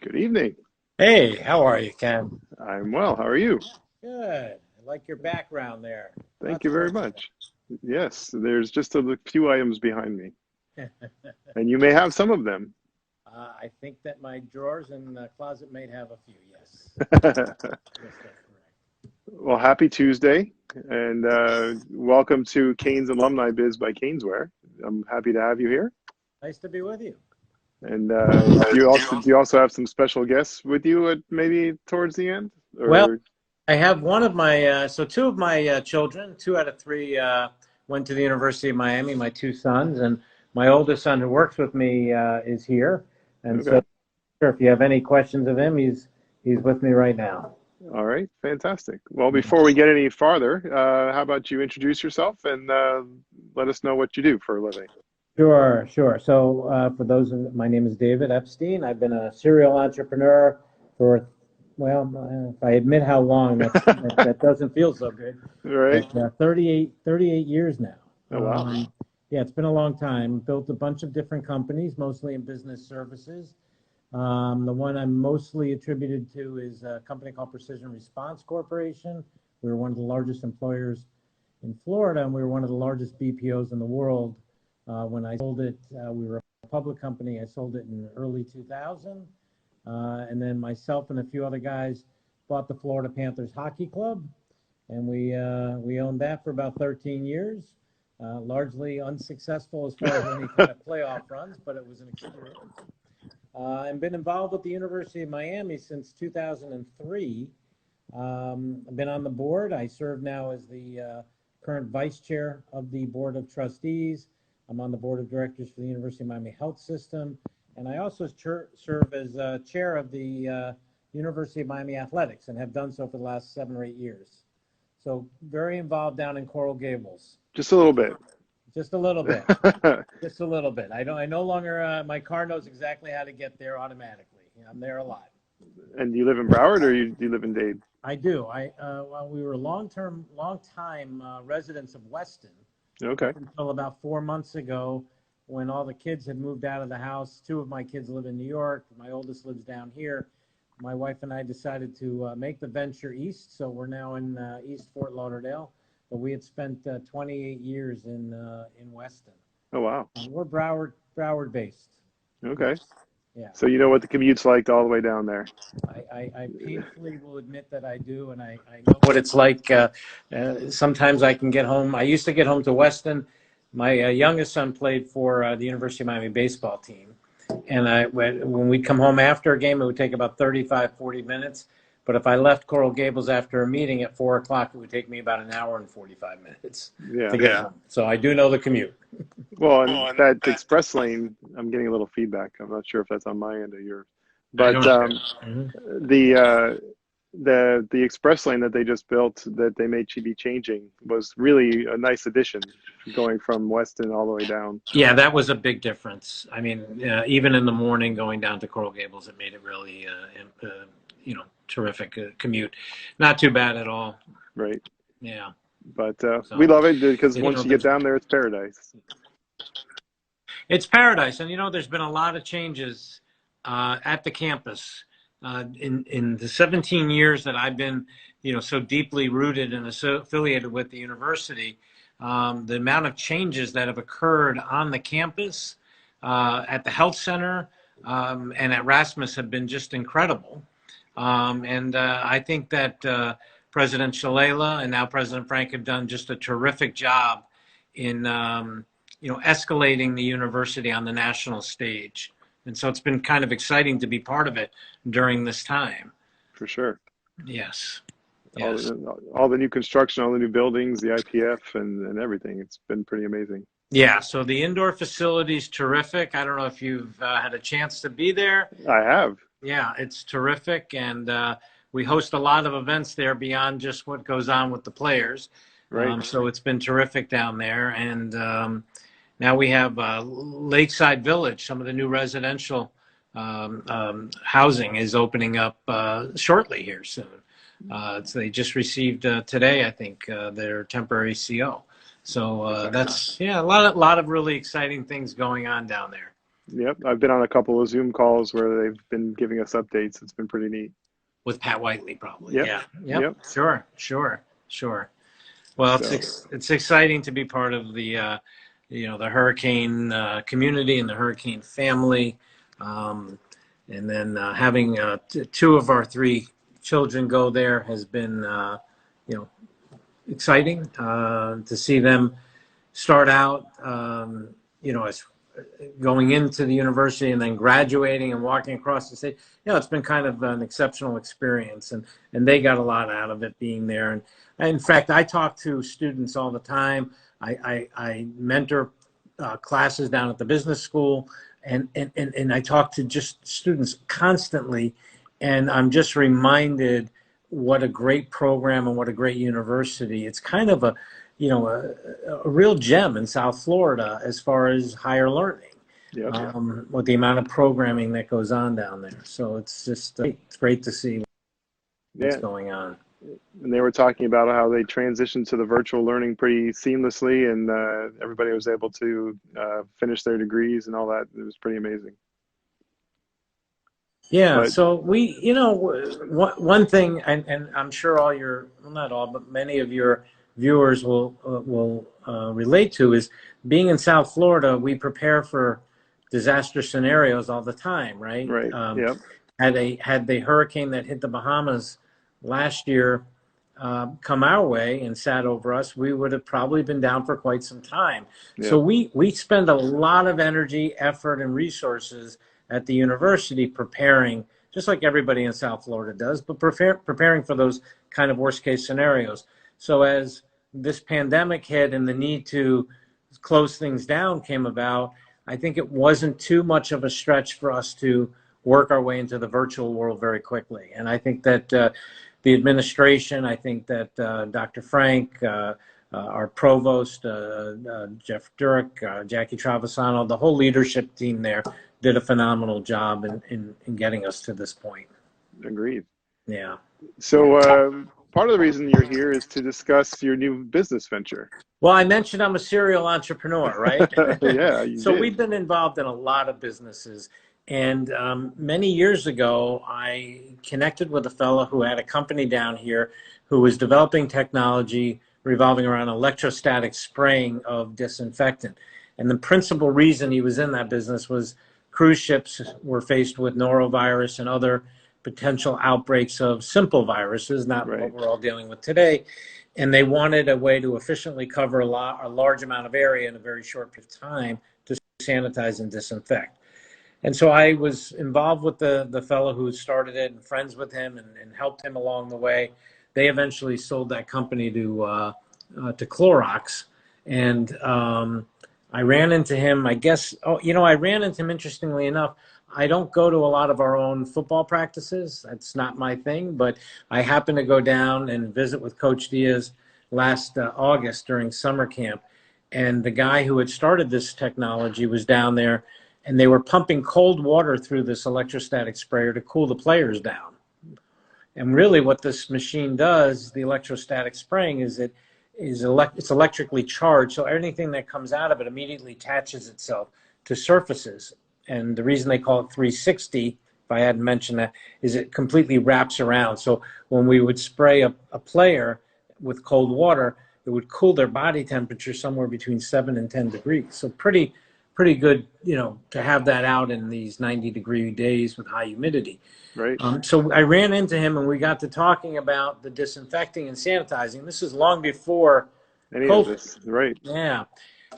Good evening. Hey, how are you, Ken? I'm well. How are you? Good. I like your background there. Thank Lots you of very work. much. Yes, there's just a few items behind me, uh, and you may have some of them. I think that my drawers and closet may have a few. Yes. Yes, that's correct. Well, happy Tuesday, and welcome to Canes Alumni Biz by CanesWear. I'm happy to have you here. Nice to be with you. And do you also have some special guests with you at maybe towards the end? Well, Or I have one of my, two of my children, two out of three went to the University of Miami, my two sons, and my oldest son who works with me is here. And so, okay, sure, if you have any questions of him, he's with me right now. all right, fantastic. Well, before we get any farther, how about you introduce yourself and let us know what you do for a living? Sure, sure. So, for those, my name is David Epstein. I've been a serial entrepreneur for, well, if I admit how long, that doesn't feel so good. Right? But 38 years now. Oh, wow. Yeah, it's been a long time. Built a bunch of different companies, mostly in business services. The one I'm mostly attributed to is a company called Precision Response Corporation. We were one of the largest employers in Florida, and we were one of the largest BPOs in the world. When I sold it, we were a public company. I sold it in early 2000. And then myself and a few other guys bought the Florida Panthers Hockey Club, and we owned that for about 13 years. Largely unsuccessful as far as any kind of playoff runs, but it was an experience. I've been involved with the University of Miami since 2003. I've been on the board. I serve now as the current vice chair of the board of trustees. I'm on the board of directors for the University of Miami Health System, and I also serve as chair of the University of Miami Athletics, and have done so for the last 7 or 8 years. So very involved down in Coral Gables. Just a little bit. Just a little bit. Just a little bit. I no longer, my car knows exactly how to get there automatically. I'm there a lot. And do you live in Broward or do you live in Dade? I do. Well, we were long time residents of Weston. Okay. Until about 4 months ago, when all the kids had moved out of the house. Two of my kids live in New York. My oldest lives down here. My wife and I decided to make the venture east, so we're now in East Fort Lauderdale. But we had spent 28 years in Weston. Oh, wow. And we're Broward based. Okay. Yeah. So you know what the commute's like all the way down there. I painfully will admit that I do, and I know what it's like. Sometimes I can get home. I used to get home to Weston. My youngest son played for the University of Miami baseball team. And when we'd come home after a game, it would take about 35, 40 minutes. But if I left Coral Gables after a meeting at 4 o'clock, it would take me about an hour and 45 minutes to get home. So I do know the commute. Well, and that express lane, I'm getting a little feedback. I'm not sure if that's on my end or yours. But the express lane that they just built, that they may be changing, was really a nice addition, going from Weston all the way down. Yeah, that was a big difference. I mean, even in the morning going down to Coral Gables, it made it really, terrific commute. Not too bad at all. Right. Yeah. But we love it because once you get down there, it's paradise. It's paradise. And, there's been a lot of changes at the campus. In the 17 years that I've been, so deeply rooted and affiliated with the university, the amount of changes that have occurred on the campus, at the health center, and at Rasmus have been just incredible. And I think that President Shalala and now President Frank have done just a terrific job in, escalating the university on the national stage. And so it's been kind of exciting to be part of it during this time. For sure. Yes. All the new construction, all the new buildings, the IPF and everything. It's been pretty amazing. Yeah. So the indoor facility is terrific. I don't know if you've had a chance to be there. I have. Yeah, it's terrific. And we host a lot of events there beyond just what goes on with the players. Right. So it's been terrific down there. And now we have Lakeside Village. Some of the new residential housing is opening up shortly here soon. So they just received today, I think, their temporary CO. So that's a lot of really exciting things going on down there. Yep. I've been on a couple of Zoom calls where they've been giving us updates. It's been pretty neat. With Pat Whiteley, probably. Yep. Yeah. Yep. Yep. Sure. Well, So, it's exciting to be part of the the hurricane community and the hurricane family, and then having two of our three children go there has been you know exciting to see them start out as going into the university and then graduating and walking across the stage. It's been kind of an exceptional experience, and they got a lot out of it being there. And in fact, I talk to students all the time. I mentor classes down at the business school, and I talk to just students constantly, and I'm just reminded what a great program and what a great university. It's kind of a real gem in South Florida as far as higher learning, yep. with the amount of programming that goes on down there. So it's just it's great to see what's Yeah. going on. And they were talking about how they transitioned to the virtual learning pretty seamlessly, and everybody was able to finish their degrees and all that. It was pretty amazing. Yeah, But so one thing, and I'm sure all your, well, not all, but many of your viewers will relate to is being in South Florida. We prepare for disaster scenarios all the time, right? right. Yep. Had the hurricane that hit the Bahamas last year come our way and sat over us, we would have probably been down for quite some time. So Yep. we spend a lot of energy, effort, and resources at the university preparing, just like everybody in South Florida does, but preparing for those kind of worst case scenarios. So as this pandemic hit and the need to close things down came about, I think it wasn't too much of a stretch for us to work our way into the virtual world very quickly. And I think that the administration, I think that Dr. Frank, our provost, Jeff Durek, Jackie Travisano, the whole leadership team there did a phenomenal job in getting us to this point. Agreed. Yeah. So part of the reason you're here is to discuss your new business venture. Well, I mentioned I'm a serial entrepreneur, right? Yeah, you So did. we've been involved in a lot of businesses. And many years ago, I connected with a fellow who had a company down here who was developing technology revolving around electrostatic spraying of disinfectant. And the principal reason he was in that business was cruise ships were faced with norovirus and other potential outbreaks of simple viruses, not Right. what we're all dealing with today. And they wanted a way to efficiently cover a large amount of area in a very short period of time to sanitize and disinfect. And so I was involved with the fellow who started it and friends with him and helped him along the way. They eventually sold that company to Clorox. And I ran into him, I guess, I ran into him, interestingly enough. I don't go to a lot of our own football practices. That's not my thing. But I happened to go down and visit with Coach Diaz last August during summer camp. And the guy who had started this technology was down there, and they were pumping cold water through this electrostatic sprayer to cool the players down. And really what this machine does, the electrostatic spraying, is it's electrically charged, so anything that comes out of it immediately attaches itself to surfaces. And the reason they call it 360, if I hadn't mentioned that, is it completely wraps around. So when we would spray a player with cold water, it would cool their body temperature somewhere between 7 and 10 degrees. So pretty good, to have that out in these 90-degree days with high humidity. Right. So I ran into him and we got to talking about the disinfecting and sanitizing. This is long before Any COVID. of this, right? Yeah.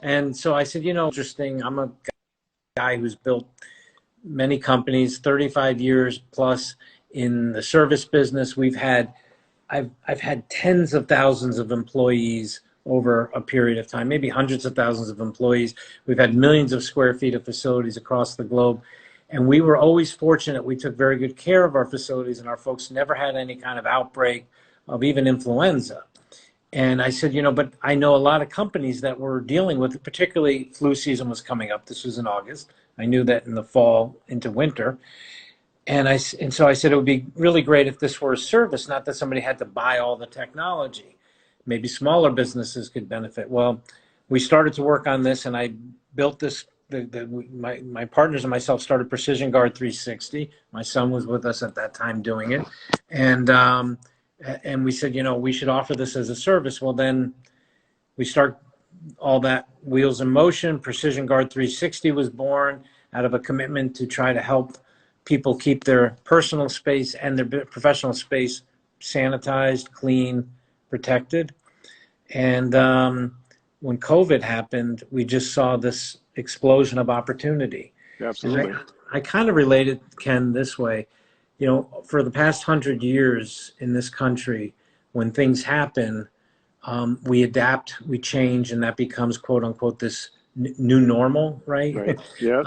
And so I said, interesting. I'm a guy who's built many companies, 35 years plus in the service business. I've had tens of thousands of employees over a period of time, maybe hundreds of thousands of employees. We've had millions of square feet of facilities across the globe. And we were always fortunate. We took very good care of our facilities, and our folks never had any kind of outbreak of even influenza. And I said, but I know a lot of companies that were dealing with it, particularly flu season was coming up. This was in August. I knew that in the fall into winter. And so I said it would be really great if this were a service, not that somebody had to buy all the technology. Maybe smaller businesses could benefit. Well, we started to work on this, and I built this my partners and myself started Precision Guard 360. My son was with us at that time doing it, and we said, we should offer this as a service. Well, then we start all that wheels in motion. Precision Guard 360 was born out of a commitment to try to help people keep their personal space and their professional space sanitized, clean, protected. And when COVID happened, we just saw this explosion of opportunity. Absolutely. And I kind of related, Ken, this way. For the past 100 years in this country, when things happen, we adapt, we change, and that becomes, quote unquote, this new normal, right? Right. Yes.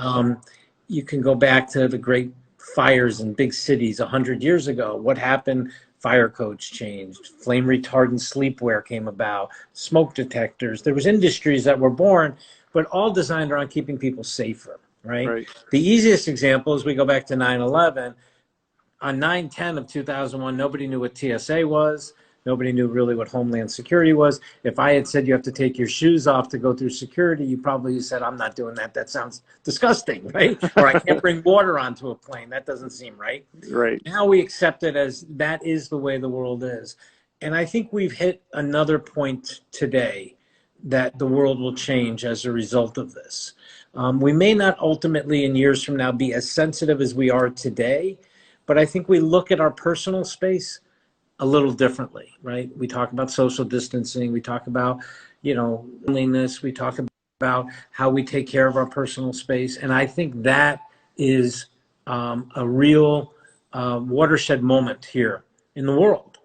You can go back to the great fires in big cities 100 years ago. What happened? Fire codes changed, flame retardant sleepwear came about, smoke detectors. There was industries that were born, but all designed around keeping people safer, right? Right. The easiest example is we go back to 9/11. On 9/10 of 2001, nobody knew what TSA was. Nobody knew really what Homeland Security was. If I had said you have to take your shoes off to go through security, you probably said, I'm not doing that. That sounds disgusting, right? Or I can't bring water onto a plane. That doesn't seem right. Right. Now we accept it as that is the way the world is. And I think we've hit another point today that the world will change as a result of this. We may not ultimately in years from now be as sensitive as we are today, but I think we look at our personal space a little differently, right? We talk about social distancing. We talk about, cleanliness. We talk about how we take care of our personal space. And I think that is a real watershed moment here in the world.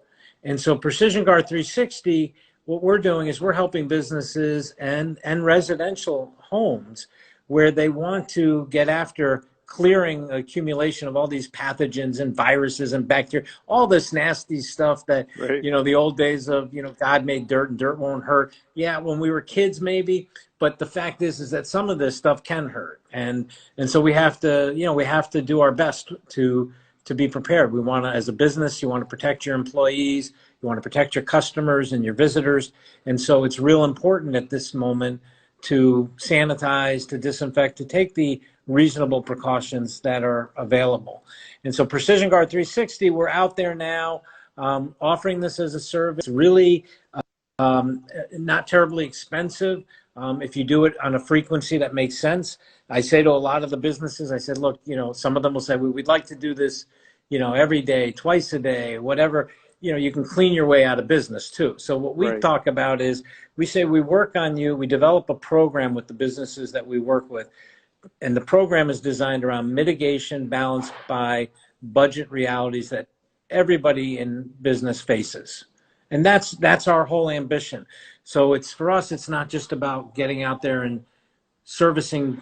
And so Precision Guard 360, what we're doing is we're helping businesses and residential homes where they want to get after clearing accumulation of all these pathogens and viruses and bacteria, all this nasty stuff that, Right. the old days of, God made dirt and dirt won't hurt. Yeah, when we were kids, maybe. But the fact is that some of this stuff can hurt. And so we have to, we have to do our best to be prepared. We want to, as a business, you want to protect your employees, you want to protect your customers and your visitors. And so it's real important at this moment to sanitize, to disinfect, to take the reasonable precautions that are available. And so Precision Guard 360, we're out there now offering this as a service, really not terribly expensive if you do it on a frequency that makes sense. I say to a lot of the businesses, I said, look, some of them will say, we'd like to do this, every day, twice a day, whatever. You can clean your way out of business too. So what we Right. talk about is we say we work on you, we develop a program with the businesses that we work with. And the program is designed around mitigation balanced by budget realities that everybody in business faces. And that's our whole ambition. So for us, it's not just about getting out there and servicing,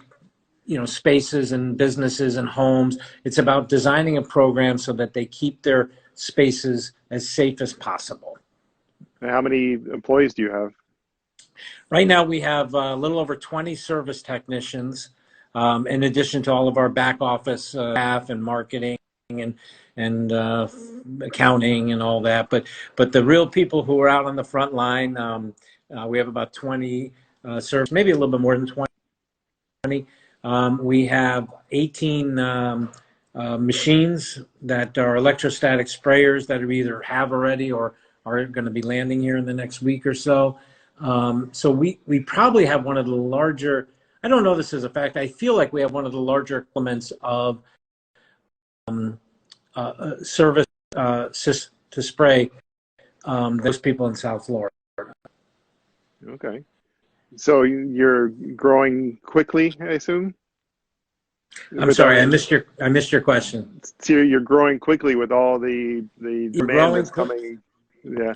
spaces and businesses and homes. It's about designing a program so that they keep their spaces as safe as possible. And how many employees do you have? Right now, we have a little over 20 service technicians. In addition to all of our back office staff and marketing and accounting and all that, but the real people who are out on the front line, we have about 20 service, maybe a little bit more than 20. We have 18 machines that are electrostatic sprayers that either have already or are going to be landing here in the next week or so. So we probably have one of the larger. I don't know this as a fact. I feel like we have one of the larger implements of service to spray those people in South Florida. Okay. So you're growing quickly, I assume? I'm sorry, I missed your question. So you're growing quickly with all the demand that's coming. Yeah.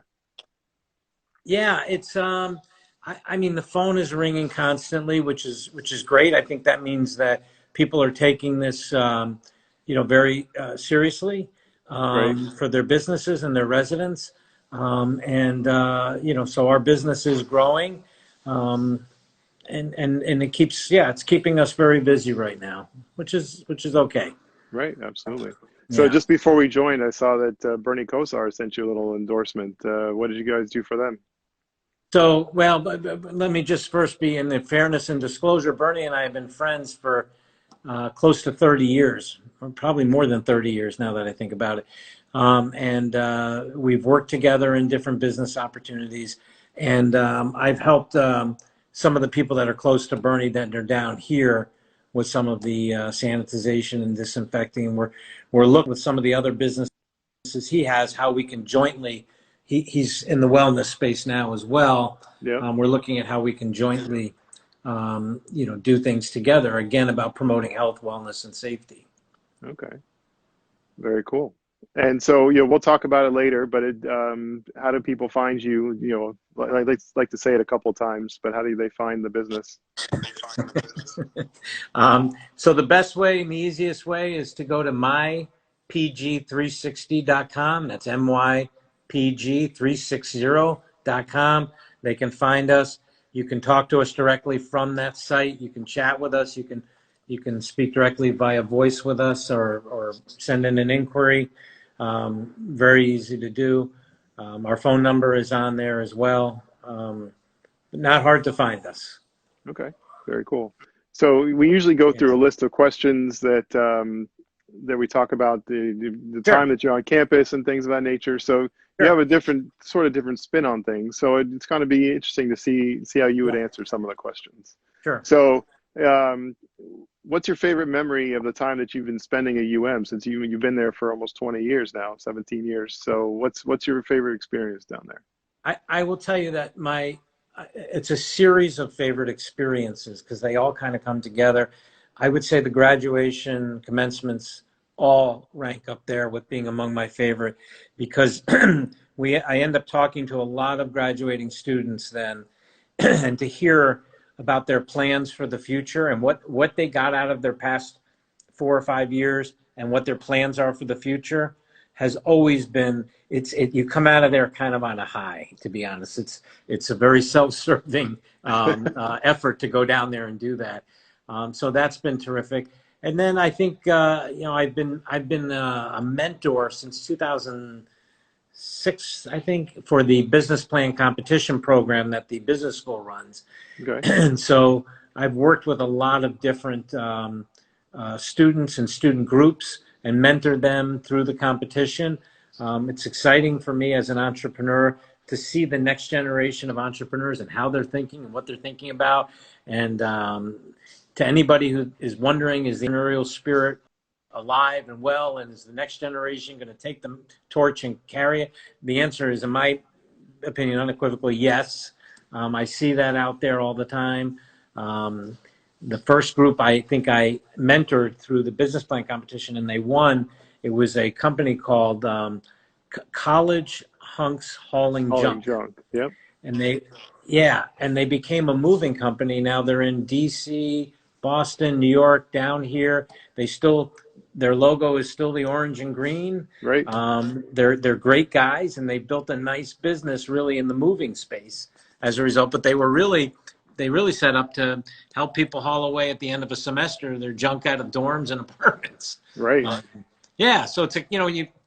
Yeah, it's I mean, the phone is ringing constantly, which is great. I think that means that people are taking this, very seriously Right. for their businesses and their residents. So our business is growing, and it keeps, it's keeping us very busy right now, which is okay. Right. Absolutely. So just before we joined, I saw that Bernie Kosar sent you a little endorsement. What did you guys do for them? So, well, but let me just first be in the fairness and disclosure. Bernie and I have been friends for close to 30 years, or probably more than 30 years now that I think about it. And we've worked together in different business opportunities. And I've helped some of the people that are close to Bernie that are down here with some of the sanitization and disinfecting. We're looking with some of the other businesses he has, how we can jointly, he's in the wellness space now as well. Yeah. We're looking at how we can jointly, do things together, again, about promoting health, wellness, and safety. Okay. Very cool. And so, we'll talk about it later, but how do people find you? Like to say it a couple of times, but how do they find the business? So the best way and the easiest way is to go to mypg360.com. That's mypg360.com. They can find us. You can talk to us directly from that site. You can chat with us. You can speak directly via voice with us or send in an inquiry. Very easy to do. Our phone number is on there as well. Not hard to find us. Okay, very cool. So we usually go through a list of questions that we talk about the Sure. time that you're on campus and things of that nature. So you have a different spin on things. So it's going to be interesting to see how you would answer some of the questions. Sure. So what's your favorite memory of the time that you've been spending at UM, since you've been there for almost 20 years now, 17 years. So what's your favorite experience down there? I will tell you that it's a series of favorite experiences because they all kind of come together. I would say the graduation, commencements all rank up there with being among my favorite because I end up talking to a lot of graduating students then and to hear about their plans for the future and what they got out of their past 4 or 5 years and what their plans are for the future has always been, you come out of there kind of on a high, to be honest. It's a very self-serving effort to go down there and do that. So that's been terrific. And then I think, I've been a mentor since 2006, I think, for the business plan competition program that the business school runs. Okay. And so I've worked with a lot of different students and student groups and mentored them through the competition. It's exciting for me as an entrepreneur to see the next generation of entrepreneurs and how they're thinking and what they're thinking about. And to anybody who is wondering, is the entrepreneurial spirit alive and well, and is the next generation going to take the torch and carry it? The answer is, in my opinion, unequivocally yes. I see that out there all the time. The first group I think I mentored through the business plan competition and they won. It was a company called College Hunks Hauling Junk. Yep. And they became a moving company. Now they're in DC, Boston, New York, down here. Their logo is still the orange and green. Right. They're great guys and they built a nice business really in the moving space as a result. But they really set up to help people haul away at the end of a semester their junk out of dorms and apartments. Right. So it's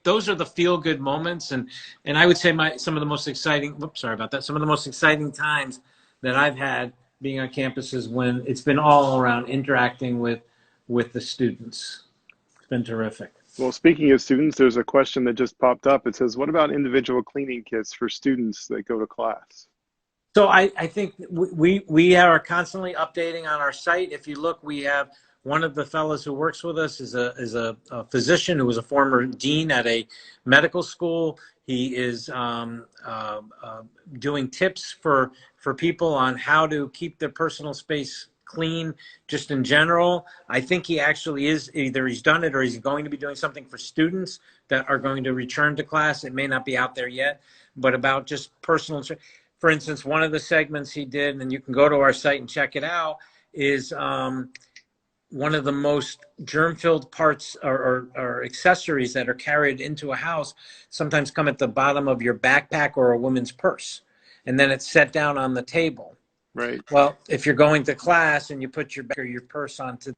those are the feel-good moments, and I would say some of the most exciting. Some of the most exciting times that I've had being on campus is when it's been all around interacting with the students. It's been terrific. Well, speaking of students, there's a question that just popped up. It says, "What about individual cleaning kits for students that go to class?" So I think we are constantly updating on our site. If you look, we have one of the fellows who works with us is a physician who was a former dean at a medical school. He is doing tips for people on how to keep their personal space clean, just in general. I think he actually is, either he's done it or he's going to be doing something for students that are going to return to class. It may not be out there yet, but about just personal. For instance, one of the segments he did, and you can go to our site and check it out, is one of the most germ-filled parts or accessories that are carried into a house sometimes come at the bottom of your backpack or a woman's purse, and then it's set down on the table. Right. Well, if you're going to class and you put your purse onto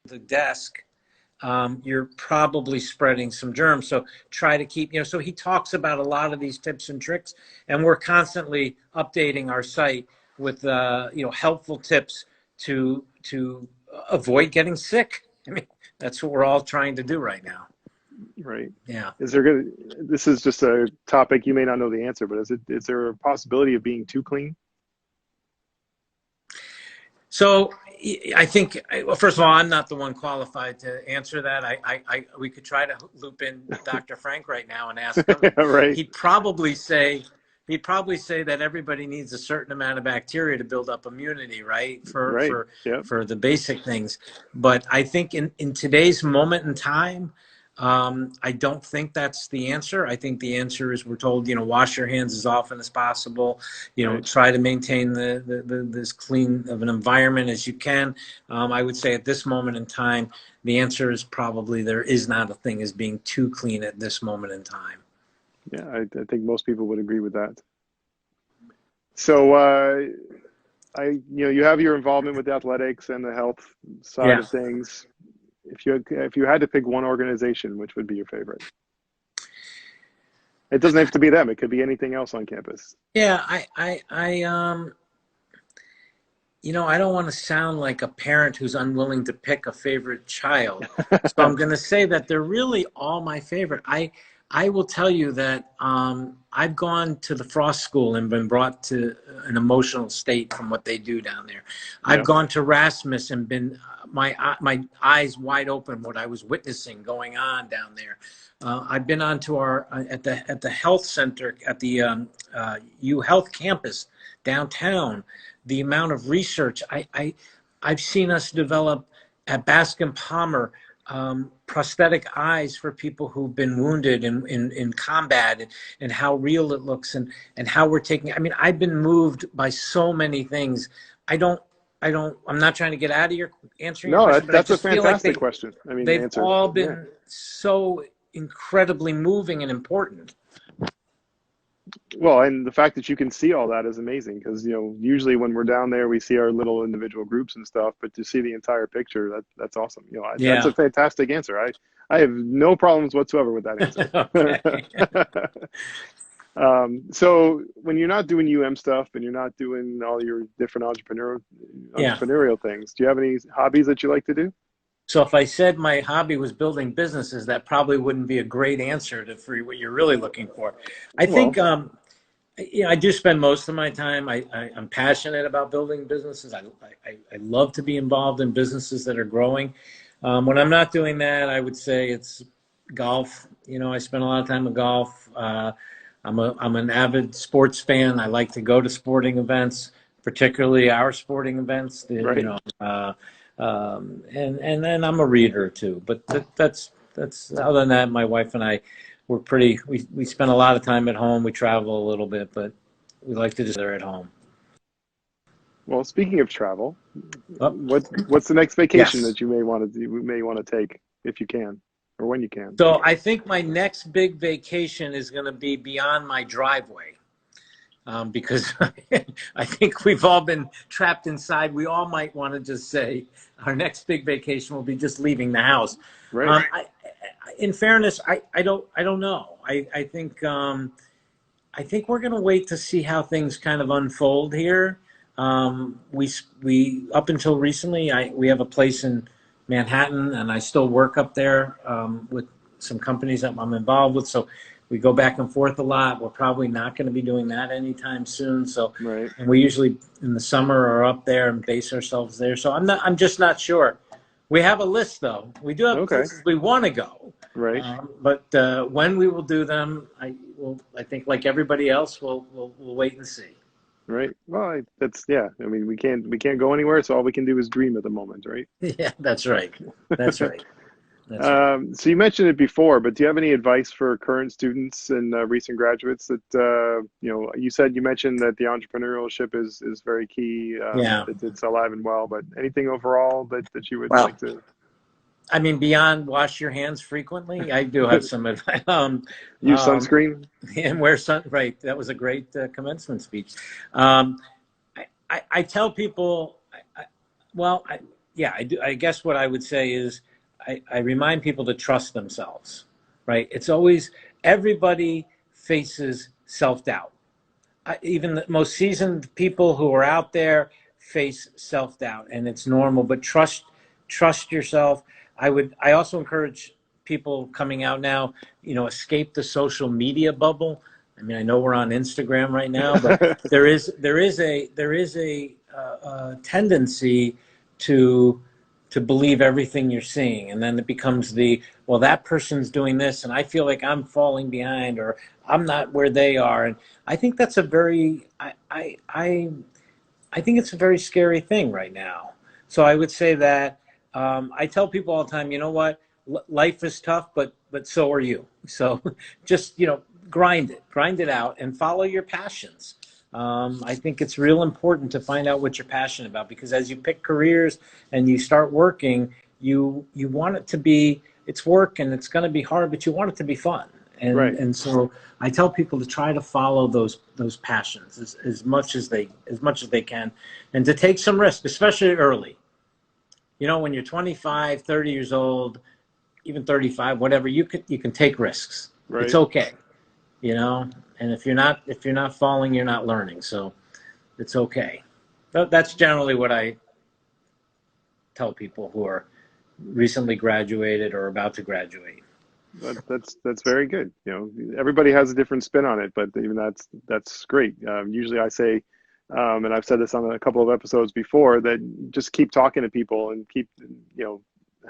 the desk, you're probably spreading some germs. So try to keep, so he talks about a lot of these tips and tricks, and we're constantly updating our site with, helpful tips to avoid getting sick. I mean, that's what we're all trying to do right now. Right. Yeah. This is just a topic you may not know the answer, but is there a possibility of being too clean? So I think, well, first of all, I'm not the one qualified to answer that. We could try to loop in Dr. Frank right now and ask him. Yeah, right. He'd probably say that everybody needs a certain amount of bacteria to build up immunity, right? Right. Yeah. For the basic things. But I think in today's moment in time, I don't think that's the answer. I think the answer is we're told, wash your hands as often as possible, Right. try to maintain this clean of an environment as you can. I would say at this moment in time, the answer is probably there is not a thing as being too clean at this moment in time. Yeah, I think most people would agree with that. So, you have your involvement with the athletics and the health side Yeah. of things. If you had to pick one organization, which would be your favorite? It doesn't have to be them. It could be anything else on campus. Yeah, I don't want to sound like a parent who's unwilling to pick a favorite child. So I'm going to say that they're really all my favorite. I will tell you that I've gone to the Frost School and been brought to an emotional state from what they do down there. I've Yeah. gone to Rasmus and been my eyes wide open what I was witnessing going on down there. I've been on to our at the health center at the U Health campus downtown. The amount of research I've seen us develop at Bascom Palmer, prosthetic eyes for people who've been wounded in combat, and how real it looks, and how we're taking. I mean, I've been moved by so many things. I'm not trying to get out of your answering your No, question, but I that's a just feel like fantastic question. I mean, they've answer. all Yeah. been so incredibly moving and important. Well, and the fact that you can see all that is amazing because, usually when we're down there, we see our little individual groups and stuff, but to see the entire picture, that's awesome. That's Yeah. a fantastic answer. I have no problems whatsoever with that answer. Okay. So when you're not doing stuff and you're not doing all your different Yeah. entrepreneurial things, do you have any hobbies that you like to do? So if I said my hobby was building businesses, that probably wouldn't be a great answer for what you're really looking for. I think, Well, I do spend most of my time. I'm passionate about building businesses. I love to be involved in businesses that are growing. When I'm not doing that, I would say it's golf. I spend a lot of time in golf. I'm an avid sports fan. I like to go to sporting events, particularly our sporting events. right. And then I'm a reader too. But that's other than that, my wife and I, we spend a lot of time at home. We travel a little bit, but we like to just sit there at home. Well, speaking of travel, Oh, what's the next vacation yes. that you may want to take if you can, or when you can? So I think my next big vacation is going to be beyond my driveway. Because I think we've all been trapped inside. We all might want to just say our next big vacation will be just leaving the house. Right. In fairness, I don't know. I think we're going to wait to see how things kind of unfold here. We up until recently, we have a place in Manhattan, and I still work up there with some companies that I'm involved with. So we go back and forth a lot. We're probably not going to be doing that anytime soon. So, Right. and we usually in the summer are up there and base ourselves there. So I'm just not sure. We have a list though. We do have Okay. places we want to go. Right. But when we will do them, I think like everybody else, we'll wait and see. Right. Well, yeah. I mean, we can't go anywhere, so all we can do is dream at the moment, right? Yeah, that's right. That's right. That's right. So you mentioned it before, but do you have any advice for current students and recent graduates that you mentioned that the entrepreneurship is very key. Yeah. It's alive and well, but anything overall that you would Well, like to I mean, beyond wash your hands frequently, I do have some advice. use sunscreen? And wear right. That was a great commencement speech. I tell people, I do. I guess what I would say is I remind people to trust themselves, right? It's always, everybody faces self-doubt. Even the most seasoned people who are out there face self-doubt, and it's normal, but trust yourself. I also encourage people coming out now, escape the social media bubble. I mean, I know we're on Instagram right now, but there is a tendency to believe everything you're seeing, and then it becomes well, that person's doing this and I feel like I'm falling behind, or I'm not where they are. And I think that's a very I think it's a very scary thing right now. So I would say that I tell people all the time, you know what, life is tough, but so are you. So just grind it out, and follow your passions. I think it's real important to find out what you're passionate about, because as you pick careers and you start working, you want it to be, it's work and it's going to be hard, but you want it to be fun. And Right. and so I tell people to try to follow those passions as much as they can, and to take some risk, especially early. When you're 25, 30 years old, even 35, whatever, you can take risks. It's Right. okay. And if you're not falling, you're not learning. So it's okay. That's generally what I tell people who are recently graduated or about to graduate. That's very good. Everybody has a different spin on it, but even that's great. Usually I say, and I've said this on a couple of episodes before, that just keep talking to people and keep,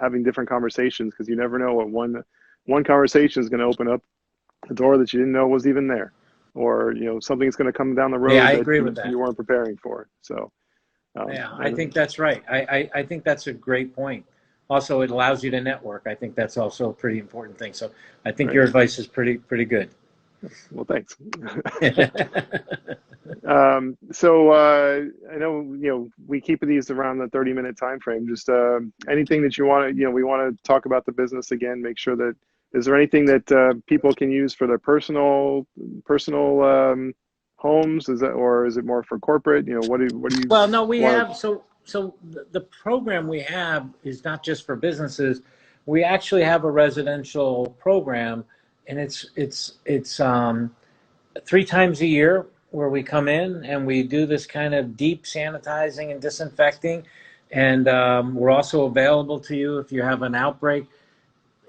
having different conversations, because you never know what one conversation is going to open up a door that you didn't know was even there, or something's going to come down the road Yeah, I that agree with that. you weren't preparing for. So Yeah, I think that's right. I think that's a great point. Also, it allows you to network. I think that's also a pretty important thing. So I think right. your advice is pretty good. Well, thanks. So I know we keep these around the 30-minute time frame. Just anything that you want to we want to talk about the business again. Make sure that, is there anything that people can use for their personal homes? Or is it more for corporate? What do you Well, no, we want have, so the program we have is not just for businesses. We actually have a residential program, and it's 3 times a year where we come in and we do this kind of deep sanitizing and disinfecting. And we're also available to you if you have an outbreak.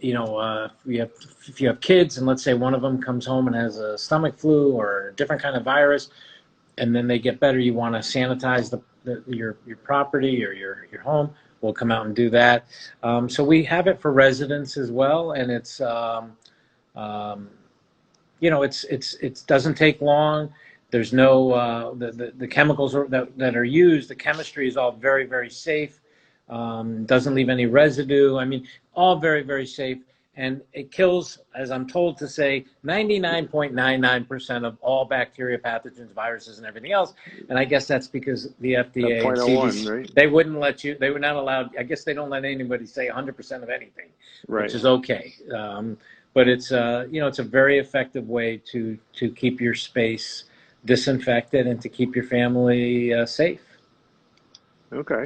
If you have kids, and let's say one of them comes home and has a stomach flu or a different kind of virus, and then they get better, you want to sanitize your property or your home, we'll come out and do that. So we have it for residents as well, and it doesn't take long. There's no the chemicals that are used. The chemistry is all very, very safe. Doesn't leave any residue. I mean, all very, very safe. And it kills, as I'm told to say, 99.99% of all bacteria, pathogens, viruses, and everything else. And I guess that's because the FDA and CDC, right? they wouldn't let you, they were not allowed, I guess they don't let anybody say 100% of anything, Right. which is okay. But it's it's a very effective way to keep your space disinfected and to keep your family safe. Okay.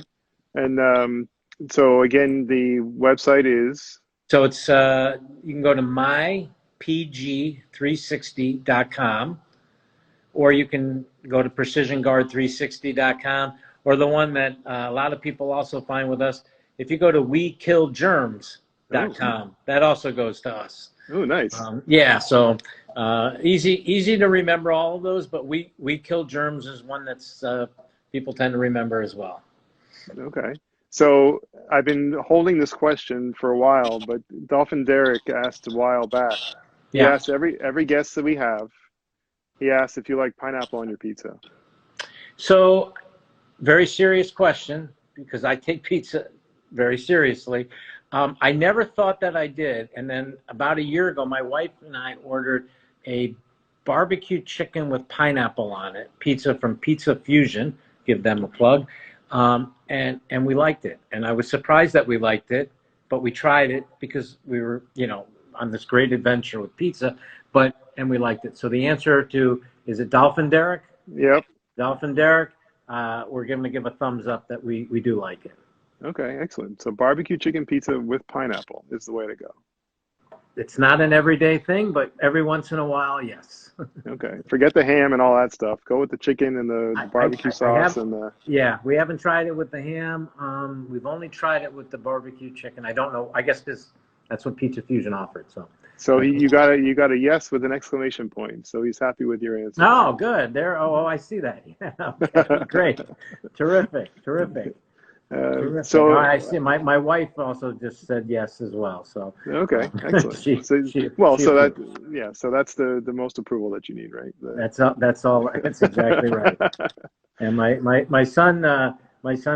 And so again, the website is. So it's you can go to mypg360.com, or you can go to precisionguard360.com, or the one that a lot of people also find with us. If you go to wekillgerms.com, that also goes to us. Oh, nice. Yeah, so easy to remember all of those, but we kill germs is one that's people tend to remember as well. Okay. So I've been holding this question for a while, but Dolphin Derek asked a while back. He asked every guest that we have, he asked if you like pineapple on your pizza. So, very serious question, because I take pizza very seriously. I never thought that I did. And then about a year ago, my wife and I ordered a barbecue chicken with pineapple on it, pizza from Pizza Fusion, give them a plug. And we liked it. And I was surprised that we liked it, but we tried it because we were, on this great adventure with pizza, and we liked it. So the answer to, is it Dolphin Derek? Yep. Dolphin Derek, we're going to give a thumbs up that we do like it. Okay, excellent. So barbecue chicken pizza with pineapple is the way to go. It's not an everyday thing, but every once in a while, yes. Okay, forget the ham and all that stuff. Go with the chicken and the I, I, barbecue I sauce have, and the. yeah, we haven't tried it with the ham. We've only tried it with the barbecue chicken. I don't know. I guess that's what Pizza Fusion offered. So, So but, you got a yes with an exclamation point. So he's happy with your answer oh, there. good. There. Oh, I see that. Yeah. Okay. Great. Terrific. Terrific. Terrific. Oh, So I see. My wife also just said yes as well. So, okay, excellent. she So she well, she so that approved. yeah, so that's the most approval that you need, right? That's all. That's exactly right. And my son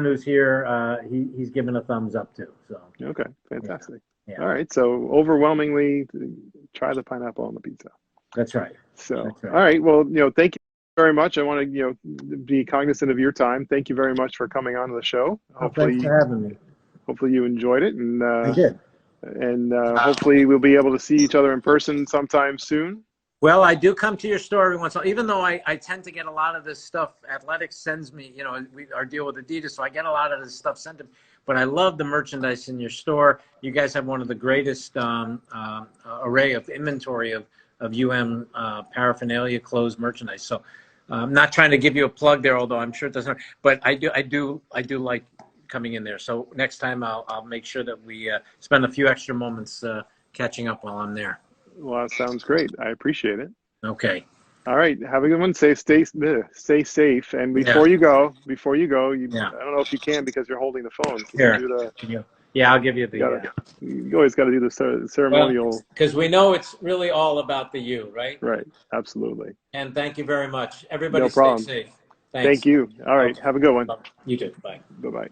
who's here, he's given a thumbs up too. So Okay, yeah, fantastic. yeah, All right, so overwhelmingly, try the pineapple on the pizza. that's right. So, That's right. all right, well, thank you very much. I want to, be cognizant of your time. Thank you very much for coming on to the show. Oh, thanks for having me. Hopefully you enjoyed it, I did. and hopefully we'll be able to see each other in person sometime soon. Well, I do come to your store every once in a while, even though I tend to get a lot of this stuff. Athletics sends me, our deal with Adidas, so I get a lot of this stuff sent to me. But I love the merchandise in your store. You guys have one of the greatest array of inventory of paraphernalia, clothes, merchandise. So I'm not trying to give you a plug there, although I'm sure it doesn't. But I do like coming in there. So next time I'll make sure that we spend a few extra moments catching up while I'm there. Well, that sounds great. I appreciate it. Okay. All right, have a good one. Stay safe. And Yeah. before you go, Yeah. I don't know if you can because you're holding the phone. Can you Here. do the? Can you? Yeah, I'll give you You the. gotta. You always got to do the Well, ceremonial. because we know it's really all about the you, right? Right. Absolutely. And thank you very much. Everybody No stay problem. safe. Thank Thanks. you. All right. Okay. Have a good one. You too. Bye. Bye bye.